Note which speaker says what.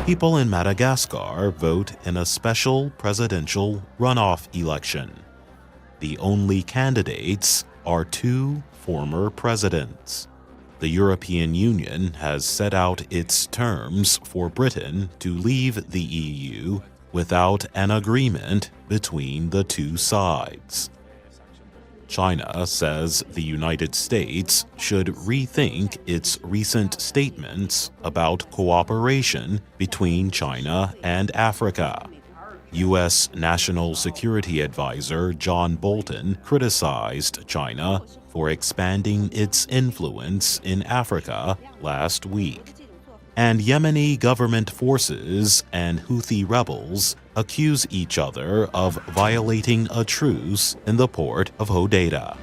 Speaker 1: People in Madagascar vote in a special presidential runoff election. The only candidates are two former presidents. The European Union has set out its terms for Britain to leave the EU without an agreement between the two sides. China says the United States should rethink its recent statements about cooperation between China and Africa. U.S. National Security Advisor John Bolton criticized China for expanding its influence in Africa last week. And Yemeni government forces and Houthi rebels accuse each other of violating a truce in the port of Hodeidah.